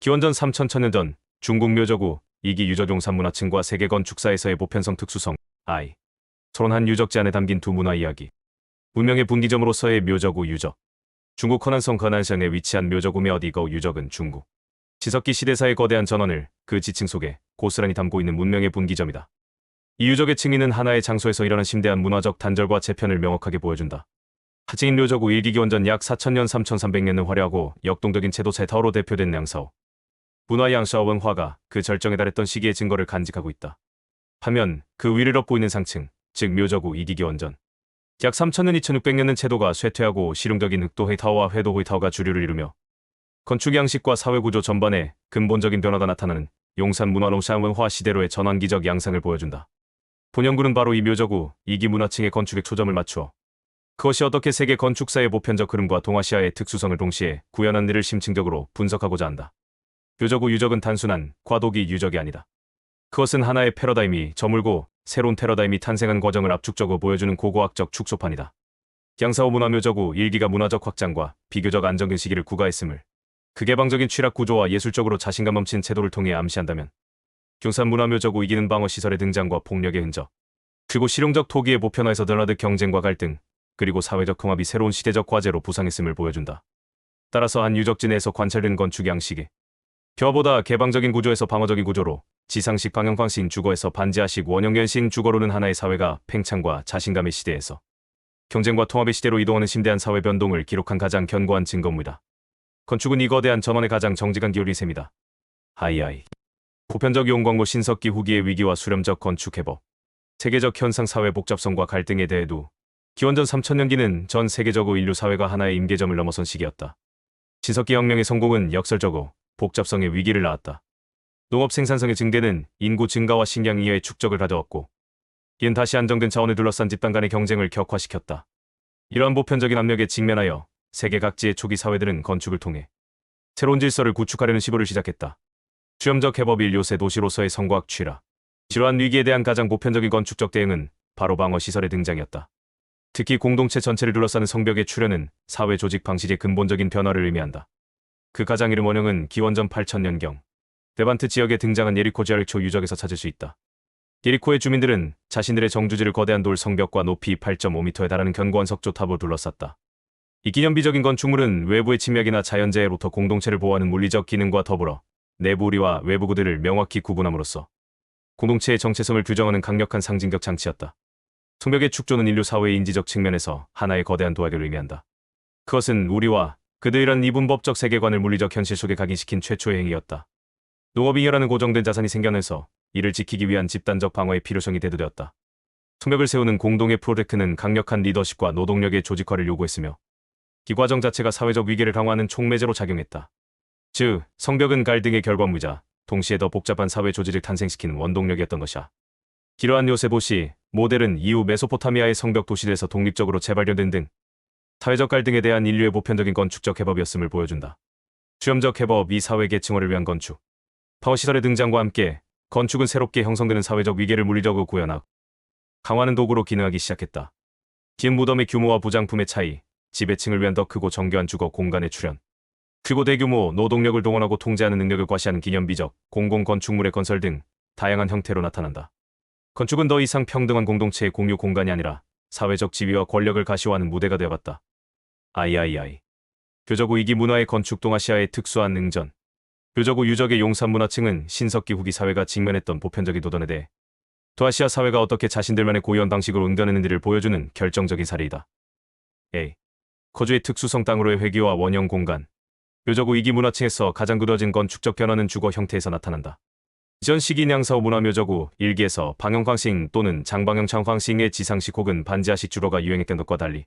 기원전 3000년 전 중국 묘저구 이기 유적용산 문화층과 세계 건축사에서의 보편성 특수성 I 서론한 유적지 안에 담긴 두 문화 이야기. 문명의 분기점으로서의 묘저구 유적. 중국 허난성 거난성에 위치한 묘저구며 어디거 유적은 중국 지석기 시대사의 거대한 전원을 그 지층 속에 고스란히 담고 있는 문명의 분기점이다. 이 유적의 층위는 하나의 장소에서 일어난 심대한 문화적 단절과 재편을 명확하게 보여준다. 하층인 묘저구 일기 기원전 약 4000년 3300년은 화려하고 역동적인 채도 세타오로 대표된 양사오. 문화 양샤오원 화가 그 절정에 달했던 시기의 증거를 간직하고 있다. 반면 그 위를 업고 있는 상층, 즉 묘저구 이기기원전 약 3000년 2600년은 채도가 쇠퇴하고 실용적인 흑도회타오와 회도회타오가 주류를 이루며 건축 양식과 사회 구조 전반에 근본적인 변화가 나타나는 용산 문화농샤원화 시대로의 전환기적 양상을 보여준다. 본연구는 바로 이 묘저구 이기 문화층의 건축에 초점을 맞추어 그것이 어떻게 세계 건축사의 보편적 흐름과 동아시아의 특수성을 동시에 구현한 일을 심층적으로 분석하고자 한다. 묘저구 유적은 단순한 과도기 유적이 아니다. 그것은 하나의 패러다임이 저물고 새로운 패러다임이 탄생한 과정을 압축적으로 보여주는 고고학적 축소판이다. 양사오 문화묘저구 일기가 문화적 확장과 비교적 안정된 시기를 구가했음을 그 개방적인 취락 구조와 예술적으로 자신감 넘치는 태도를 통해 암시한다면 용산 문화묘저구 이기는 방어 시설의 등장과 폭력의 흔적 그리고 실용적 토기의 보편화에서 드러나듯 경쟁과 갈등 그리고 사회적 통합이 새로운 시대적 과제로 부상했음을 보여준다. 따라서 한 유적지 내에서 관찰된 건축 양식이 벼보다 개방적인 구조에서 방어적인 구조로 지상식 방영방식 주거에서 반지하식 원형견식 주거로는 하나의 사회가 팽창과 자신감의 시대에서 경쟁과 통합의 시대로 이동하는 심대한 사회 변동을 기록한 가장 견고한 증거입니다. 건축은 이 거대한 전원의 가장 정직한 기울인 셈이다. 하이하이. 보편적 용광로 신석기 후기의 위기와 수렴적 건축 해법. 세계적 현상 사회 복잡성과 갈등에 대해도 기원전 3000년기는 전 세계적으로 인류 사회가 하나의 임계점을 넘어선 시기였다. 신석기 혁명의 성공은 역설적으로 복잡성의 위기를 낳았다. 농업 생산성의 증대는 인구 증가와 식량 이하의 축적을 가져왔고 이는 다시 안정된 자원을 둘러싼 집단 간의 경쟁을 격화시켰다. 이러한 보편적인 압력에 직면하여 세계 각지의 초기 사회들은 건축을 통해 새로운 질서를 구축하려는 시도를 시작했다. 수렴적 해법 인류세 도시로서의 성과학 취라. 이러한 위기에 대한 가장 보편적인 건축적 대응은 바로 방어 시설의 등장이었다. 특히 공동체 전체를 둘러싸는 성벽의 출현은 사회 조직 방식의 근본적인 변화를 의미한다. 그 가장 이른 원형은 기원전 8000년경 레반트 지역에 등장한 예리코 제리코 유적에서 찾을 수 있다. 예리코의 주민들은 자신들의 정주지를 거대한 돌 성벽과 높이 8.5m에 달하는 견고한 석조탑으로 둘러쌌다. 이 기념비적인 건축물은 외부의 침략이나 자연재해로부터 공동체를 보호하는 물리적 기능과 더불어 내부 우리와 외부 그들을 명확히 구분함으로써 공동체의 정체성을 규정하는 강력한 상징적 장치였다. 성벽의 축조는 인류 사회의 인지적 측면에서 하나의 거대한 도약을 의미한다. 그것은 우리와 그들이란 이분법적 세계관을 물리적 현실 속에 각인시킨 최초의 행위였다. 농업잉여라는 고정된 자산이 생겨나서 이를 지키기 위한 집단적 방어의 필요성이 대두되었다. 성벽을 세우는 공동의 프로젝트는 강력한 리더십과 노동력의 조직화를 요구했으며 이 과정 자체가 사회적 위기를 강화하는 촉매제로 작용했다. 즉, 성벽은 갈등의 결과물이자 동시에 더 복잡한 사회 조직을 탄생시키는 원동력이었던 것이야. 이러한 요세보시 모델은 이후 메소포타미아의 성벽 도시들에서 독립적으로 재발견된 등 사회적 갈등에 대한 인류의 보편적인 건축적 해법이었음을 보여준다. 수렴적 해법 이 사회 계층화를 위한 건축. 방어시설의 등장과 함께 건축은 새롭게 형성되는 사회적 위계를 물리적으로 구현하고 강화하는 도구로 기능하기 시작했다. 긴 무덤의 규모와 부장품의 차이, 지배층을 위한 더 크고 정교한 주거 공간의 출현, 그리고 대규모 노동력을 동원하고 통제하는 능력을 과시하는 기념비적, 공공건축물의 건설 등 다양한 형태로 나타난다. 건축은 더 이상 평등한 공동체의 공유 공간이 아니라 사회적 지위와 권력을 가시화하는 무대가 되어갔다. 아이아이아이. 묘저구 이기 문화의 건축 동아시아의 특수한 능전. 묘저구 유적의 용산 문화층은 신석기 후기 사회가 직면했던 보편적인 도전에 대해 동아시아 사회가 어떻게 자신들만의 고유한 방식으로 응변했는지를 보여주는 결정적인 사례이다. A. 거주의 특수성 땅으로의 회귀와 원형 공간. 묘저구 이기 문화층에서 가장 굳어진 건축적 변화는 주거 형태에서 나타난다. 이전 시기 양사오 문화묘저구 일기에서 방형광식 또는 장방형 창광식의 지상식 혹은 반지하식 주거가 유행했던 것과 달리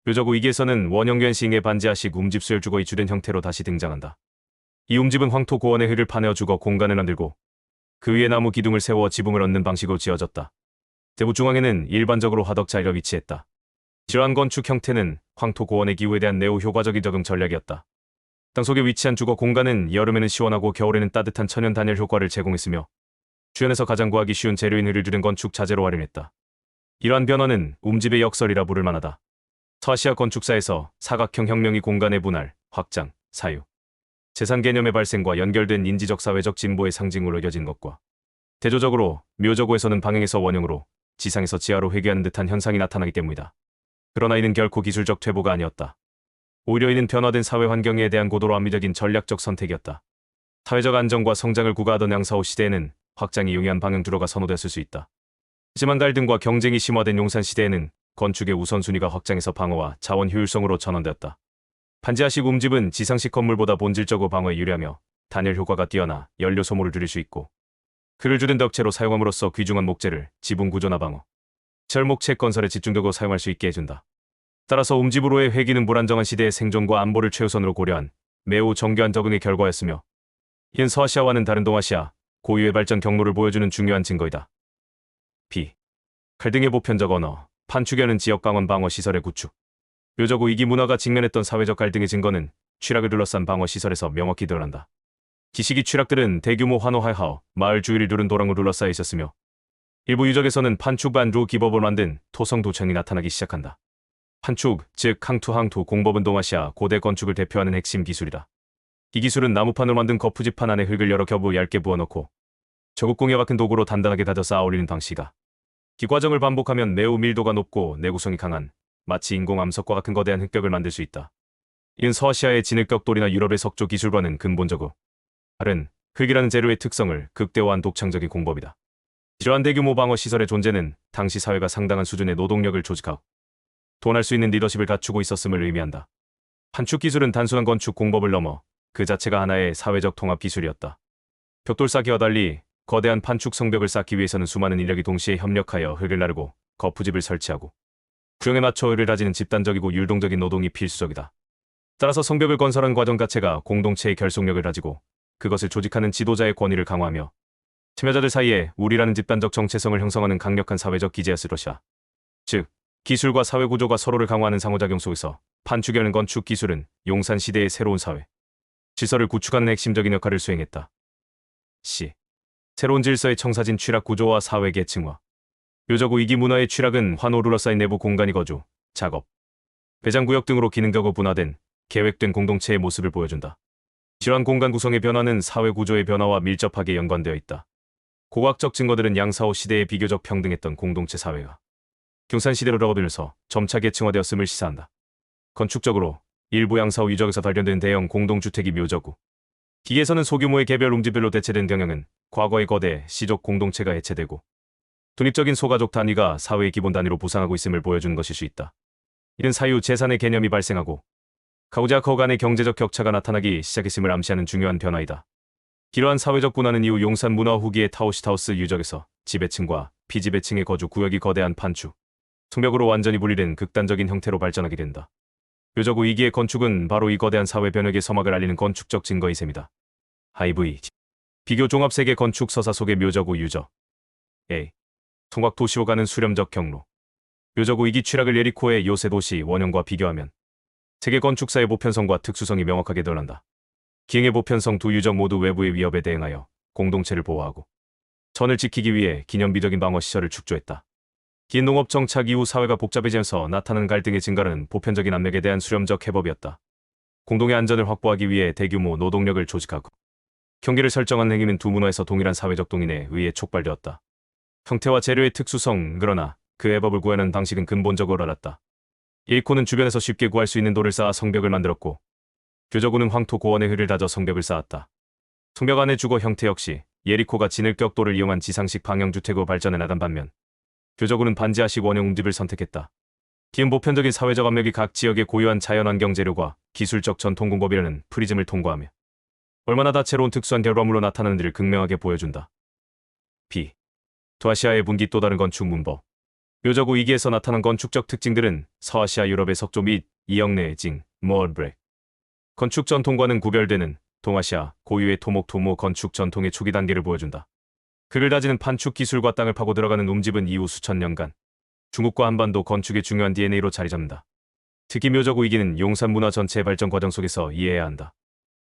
묘저구 이기에서는 원형견식의 반지하식 움집수열 주거의 주된 형태로 다시 등장한다. 이 움집은 황토 고원의 흙을 파내어 주거 공간을 만들고 그 위에 나무 기둥을 세워 지붕을 얻는 방식으로 지어졌다. 대부 중앙에는 일반적으로 화덕 자리가 위치했다. 이러한 건축 형태는 황토 고원의 기후에 대한 매우 효과적인 적응 전략이었다. 땅속에 위치한 주거 공간은 여름에는 시원하고 겨울에는 따뜻한 천연 단열 효과를 제공했으며 주변에서 가장 구하기 쉬운 재료인 흙을 줄인 건축 자재로 활용했다. 이러한 변화는 움집의 역설이라 부를 만하다. 서아시아 건축사에서 사각형 혁명이 공간의 분할, 확장, 사유, 재산 개념의 발생과 연결된 인지적 사회적 진보의 상징으로 여겨진 것과 대조적으로 묘저구에서는 방향에서 원형으로 지상에서 지하로 회귀하는 듯한 현상이 나타나기 때문이다. 그러나 이는 결코 기술적 퇴보가 아니었다. 오히려 이는 변화된 사회 환경에 대한 고도로 합리적인 전략적 선택이었다. 사회적 안정과 성장을 구가하던 양사호 시대에는 확장이 용이한 방향주로가 선호되었을 수 있다. 하지만 갈등과 경쟁이 심화된 용산 시대에는 건축의 우선순위가 확장에서 방어와 자원 효율성으로 전환되었다. 반지하식 움집은 지상식 건물보다 본질적으로 방어에 유리하며 단열 효과가 뛰어나 연료 소모를 줄일 수 있고 그를 주된 덕체로 사용함으로써 귀중한 목재를 지붕 구조나 방어, 철목체 건설에 집중적으로 사용할 수 있게 해준다. 따라서 움집으로의 회귀는 불안정한 시대의 생존과 안보를 최우선으로 고려한 매우 정교한 적응의 결과였으며 이는 서아시아와는 다른 동아시아 고유의 발전 경로를 보여주는 중요한 증거이다. B. 갈등의 보편적 언어, 판축에는 지역 강원 방어 시설의 구축. 묘저구 이기 문화가 직면했던 사회적 갈등의 증거는 취락을 둘러싼 방어 시설에서 명확히 드러난다. 기시기 취락들은 대규모 환호하하어 마을 주위를 두른 도랑으로 둘러싸여 있었으며 일부 유적에서는 판축 안으로 기법을 만든 토성 도청이 나타나기 시작한다. 판축, 즉 항투 공법은 동아시아 고대 건축을 대표하는 핵심 기술이다. 이 기술은 나무판으로 만든 거푸집판 안에 흙을 여러 겹으로 얇게 부어넣고 저국공예와 같은 도구로 단단하게 다져 쌓아 올리는 방식이다. 이 과정을 반복하면 매우 밀도가 높고 내구성이 강한 마치 인공 암석과 같은 거대한 흙벽을 만들 수 있다. 이는 서아시아의 진흙벽돌이나 유럽의 석조 기술과는 근본적으로 다른 흙이라는 재료의 특성을 극대화한 독창적인 공법이다. 이러한 대규모 방어 시설의 존재는 당시 사회가 상당한 수준의 노동력을 조직하고 돈할 수 있는 리더십을 갖추고 있었음을 의미한다. 판축 기술은 단순한 건축 공법을 넘어 그 자체가 하나의 사회적 통합 기술이었다. 벽돌 쌓기와 달리 거대한 판축 성벽을 쌓기 위해서는 수많은 인력이 동시에 협력하여 흙을 나르고 거푸집을 설치하고 구형에 맞춰 흙을 다지는 집단적이고 율동적인 노동이 필수적이다. 따라서 성벽을 건설한 과정 자체가 공동체의 결속력을 가지고 그것을 조직하는 지도자의 권위를 강화하며 참여자들 사이에 우리라는 집단적 정체성을 형성하는 강력한 사회적 기제였을 것이다. 즉, 기술과 사회 구조가 서로를 강화하는 상호작용 속에서 판축이라는 건축 기술은 용산 시대의 새로운 사회 질서를 구축하는 핵심적인 역할을 수행했다. C. 새로운 질서의 청사진 취락 구조와 사회 계층화. 묘저구 이기 문화의 취락은 환호로 둘러싸인 내부 공간이 거주, 작업, 배장구역 등으로 기능적으로 분화된 계획된 공동체의 모습을 보여준다. 이러한 공간 구성의 변화는 사회 구조의 변화와 밀접하게 연관되어 있다. 고고학적 증거들은 양사호 시대에 비교적 평등했던 공동체 사회가 경산시대로 러거들면서 점차 계층화되었음을 시사한다. 건축적으로 일부 양사호 유적에서 발견된 대형 공동주택이 묘저구 기에서는 소규모의 개별 움집별로 대체된 경향은 과거의 거대 시족 공동체가 해체되고 독립적인 소가족 단위가 사회의 기본 단위로 부상하고 있음을 보여주는 것일 수 있다. 이는 사유 재산의 개념이 발생하고 가구자 거 간의 경제적 격차가 나타나기 시작했음을 암시하는 중요한 변화이다. 이러한 사회적 분화는 이후 용산 문화 후기의 타우시타우스 유적에서 지배층과 피지배층의 거주 구역이 거대한 판축, 성벽으로 완전히 분리된 극단적인 형태로 발전하게 된다. 묘저구 2기의 건축은 바로 이 거대한 사회 변혁의 서막을 알리는 건축적 증거의 셈이다. IV 비교 종합 세계 건축 서사 속의 묘저구 유적 A. 성곽 도시로 가는 수렴적 경로. 묘저구 2기 취락을 예리코의 요새 도시 원형과 비교하면 세계 건축사의 보편성과 특수성이 명확하게 드러난다. 기행의 보편성 두 유적 모두 외부의 위협에 대응하여 공동체를 보호하고 전을 지키기 위해 기념비적인 방어 시설을 축조했다. 긴 농업 정착 이후 사회가 복잡해지면서 나타나는 갈등의 증가는 보편적인 압력에 대한 수렴적 해법이었다. 공동의 안전을 확보하기 위해 대규모 노동력을 조직하고 경계를 설정한 행위는 두 문화에서 동일한 사회적 동인에 의해 촉발되었다. 형태와 재료의 특수성, 그러나 그 해법을 구하는 방식은 근본적으로 달랐다. 예리코는 주변에서 쉽게 구할 수 있는 돌을 쌓아 성벽을 만들었고 묘저구는 황토 고원의 흙을 다져 성벽을 쌓았다. 성벽 안의 주거 형태 역시 예리코가 진흙벽돌을 이용한 지상식 방형주택으로 발전해 나간 반면 묘저구는 반지하식 원형 움집을 선택했다. 기은 보편적인 사회적 압력이 각 지역의 고유한 자연환경 재료과 기술적 전통 공법이라는 프리즘을 통과하며 얼마나 다채로운 특수한 결과물로 나타나는지를 극명하게 보여준다. B. 도아시아의 분기 또 다른 건축 문법. 묘저구 2기에서 나타난 건축적 특징들은 서아시아 유럽의 석조 및 이영내 징, 머얼브렉 건축 전통과는 구별되는 동아시아 고유의 토목 건축 전통의 초기 단계를 보여준다. 그를 다지는 판축 기술과 땅을 파고 들어가는 움집은 이후 수천 년간 중국과 한반도 건축의 중요한 DNA로 자리 잡는다. 특히 묘저구 2기는 용산 문화 전체의 발전 과정 속에서 이해해야 한다.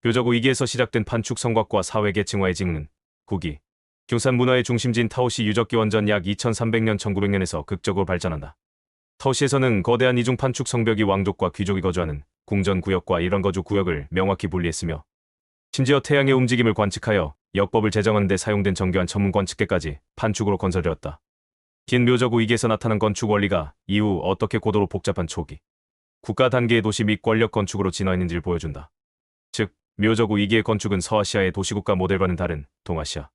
묘저구 2기에서 시작된 판축 성곽과 사회 계층화의 징은 구기 경산 문화의 중심지인 타오시 유적기 원전 약 2300년 1900년에서 극적으로 발전한다. 타오시에서는 거대한 이중 판축 성벽이 왕족과 귀족이 거주하는 궁전 구역과 일원 거주 구역을 명확히 분리했으며 심지어 태양의 움직임을 관측하여 역법을 제정하는 데 사용된 정교한 전문 관측계까지 판축으로 건설되었다. 긴 묘적 위기에서 나타난 건축 원리가 이후 어떻게 고도로 복잡한 초기 국가 단계의 도시 및 권력 건축으로 진화했는지를 보여준다. 즉, 묘적 위기의 건축은 서아시아의 도시국가 모델과는 다른 동아시아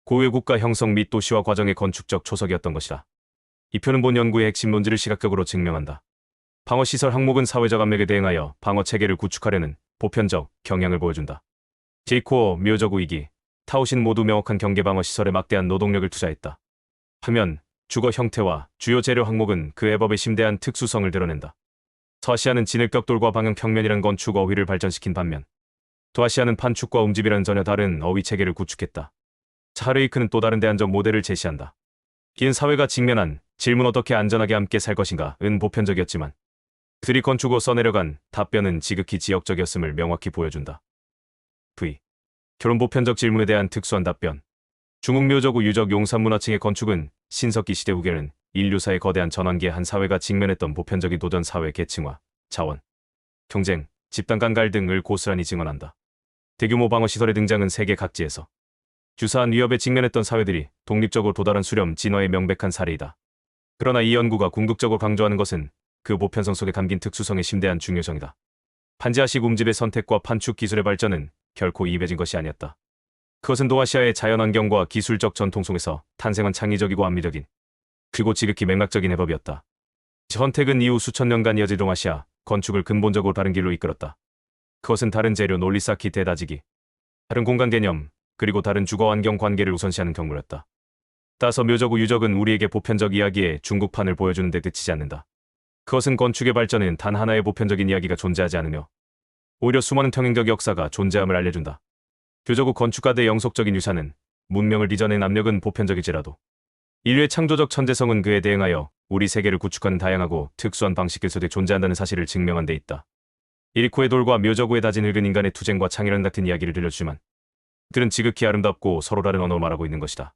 고유의 국가 형성 및 도시화 과정의 건축적 초석이었던 것이다. 이 표는 본 연구의 핵심 논지를 시각적으로 증명한다. 방어시설 항목은 사회적 압력에 대응하여 방어체계를 구축하려는 보편적 경향을 보여준다. 제2코어 묘적 위기, 타오신 모두 명확한 경계 방어시설에 막대한 노동력을 투자했다. 화면, 주거 형태와 주요 재료 항목은 그 해법의 심대한 특수성을 드러낸다. 서아시아는 진흙벽돌과 방형 평면이란 건축 어휘를 발전시킨 반면 도아시아는 판축과 움집이라는 전혀 다른 어휘 체계를 구축했다. 차르이크는 또 다른 대안적 모델을 제시한다. 긴 사회가 직면한 질문 어떻게 안전하게 함께 살 것인가?은 보편적이었지만 그들이 건축으로 써내려간 답변은 지극히 지역적이었음을 명확히 보여준다. V. 결혼 보편적 질문에 대한 특수한 답변. 중국 묘적 후 유적 용산문화층의 건축은 신석기 시대 후에는 인류사의 거대한 전환기에 한 사회가 직면했던 보편적인 도전 사회 계층화, 자원, 경쟁, 집단 간갈 등을 고스란히 증언한다. 대규모 방어시설의 등장은 세계 각지에서 유사한 위협에 직면했던 사회들이 독립적으로 도달한 수렴 진화의 명백한 사례이다. 그러나 이 연구가 궁극적으로 강조하는 것은 그 보편성 속에 담긴 특수성의 심대한 중요성이다. 판지아식 움집의 선택과 판축 기술의 발전은 결코 이입해진 것이 아니었다. 그것은 동아시아의 자연환경과 기술적 전통 속에서 탄생한 창의적이고 합리적인 그리고 지극히 맥락적인 해법이었다. 선택은 이후 수천 년간 이어질 동아시아 건축을 근본적으로 다른 길로 이끌었다. 그것은 다른 재료 논리 쌓기 대다지기, 다른 공간 개념, 그리고 다른 주거환경 관계를 우선시하는 경로였다. 따라서 묘적 후 유적은 우리에게 보편적 이야기의 중국판을 보여주는 데 그치지 않는다. 그것은 건축의 발전엔 단 하나의 보편적인 이야기가 존재하지 않으며 오히려 수많은 평행적 역사가 존재함을 알려준다. 묘적 후 건축가들의 영속적인 유산은 문명을 이뤄낸 압력은 보편적일지라도 인류의 창조적 천재성은 그에 대응하여 우리 세계를 구축하는 다양하고 특수한 방식을 속에 존재한다는 사실을 증명한 데 있다. 이리코의 돌과 묘적 후에 다진 늙은 인간의 투쟁과 창의력 같은 이야기를 들려주지만 그들은 지극히 아름답고 서로 다른 언어로 말하고 있는 것이다.